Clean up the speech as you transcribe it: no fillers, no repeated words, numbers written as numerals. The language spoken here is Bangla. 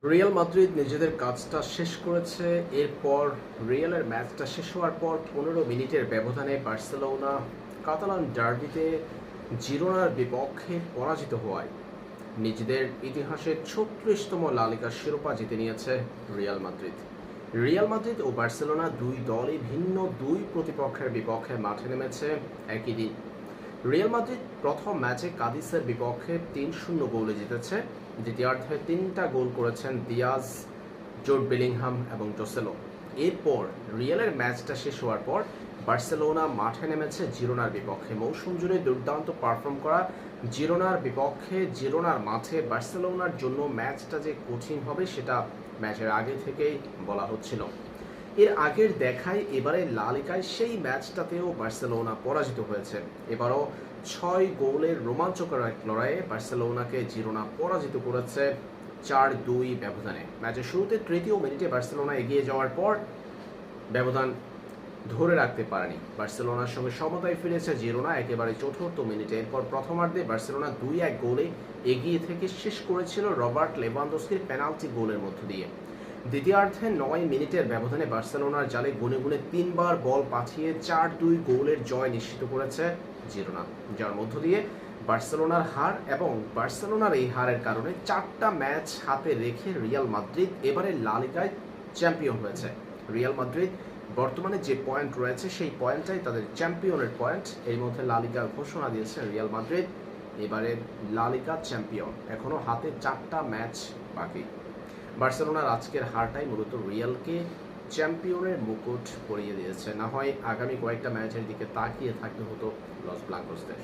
রিয়াল মাদ্রিদ নিজেদের কাজটা শেষ করেছে। এরপর রিয়ালের ম্যাচটা শেষ হওয়ার পর ১৫ মিনিটের ব্যবধানে বার্সেলোনা কাতালান ডার্বিতে জিরোনার বিপক্ষে পরাজিত হওয়ায় নিজেদের ইতিহাসের ৩৬তম লা লিগার শিরোপা জিতে নিয়েছে রিয়াল মাদ্রিদ। রিয়াল মাদ্রিদ ও বার্সেলোনা দুই দলই ভিন্ন দুই প্রতিপক্ষের বিপক্ষে মাঠে নেমেছে একই দিন। রিয়াল মাদ্রিদ প্রথম ম্যাচে কাদিসের বিপক্ষে ৩-০ গোলে জিতেছে। দ্বিতীয়ার্ধে ৩টা গোল করেছেন দিয়াজ, জুড বেলিংহাম এবং জোসেলো। এরপর রিয়ালের ম্যাচটা শেষ হওয়ার পর বার্সেলোনা মাঠে নেমেছে জিরোনার বিপক্ষে। মৌসুম জুড়ে দুর্দান্ত পারফর্ম করা জিরোনার বিপক্ষে জিরোনার মাঠে বার্সেলোনার জন্য ম্যাচটা যে কঠিন হবে সেটা ম্যাচের আগে থেকেই বলা হচ্ছিল। এর আগের দেখায় এবারে লা লিগায় সেই ম্যাচটাতেও বার্সেলোনা পরাজিত হয়েছে। এবারও ৬ গোলের রোমাঞ্চকর এক লড়াইয়ে বার্সেলোনাকে জিরোনা পরাজিত করেছে ৪-২ ব্যবধানে। ম্যাচের শুরুতে তৃতীয় মিনিটে বার্সেলোনা এগিয়ে যাওয়ার পর ব্যবধান ধরে রাখতে পারেনি। বার্সেলোনার সঙ্গে সমতায় ফিরেছে জিরোনা একেবারে চতুর্থ মিনিটে। এরপর প্রথমার্ধে বার্সেলোনা ২-১ গোলে এগিয়ে থেকে শেষ করেছিল রবার্ট লেভানদস্কির পেনাল্টি গোলের মধ্য দিয়ে। দ্বিতীয়ার্ধে ৯ মিনিটের ব্যবধানে বার্সেলোনার জালে গুনে গুনে ৩বার বল পাঠিয়ে ৪-২ গোলের জয় নিশ্চিত করেছে জিরোনা, যার মধ্য দিয়ে বার্সেলোনার হার। এবং বার্সেলোনার এই হারের কারণে ৪টা ম্যাচ হাতে রেখে রিয়াল মাদ্রিদ এবারে লা লিগায় চ্যাম্পিয়ন হয়েছে। রিয়াল মাদ্রিদ বর্তমানে যে পয়েন্ট রয়েছে সেই পয়েন্টটাই তাদের চ্যাম্পিয়নের পয়েন্ট। এর মধ্যে লা লিগার ঘোষণা দিয়েছে রিয়াল মাদ্রিদ এবারে লা লিগা চ্যাম্পিয়ন। এখনও হাতে 4টা ম্যাচ বাকি। বার্সেলোনার আজকের হারটাই মূলত রিয়ালকে চ্যাম্পিয়নের মুকুট পরিয়ে দিয়েছে। না হয় আগামী কয়েকটা ম্যাচের দিকে তাকিয়ে থাকতে হতো লস ব্লাঙ্কোসদের।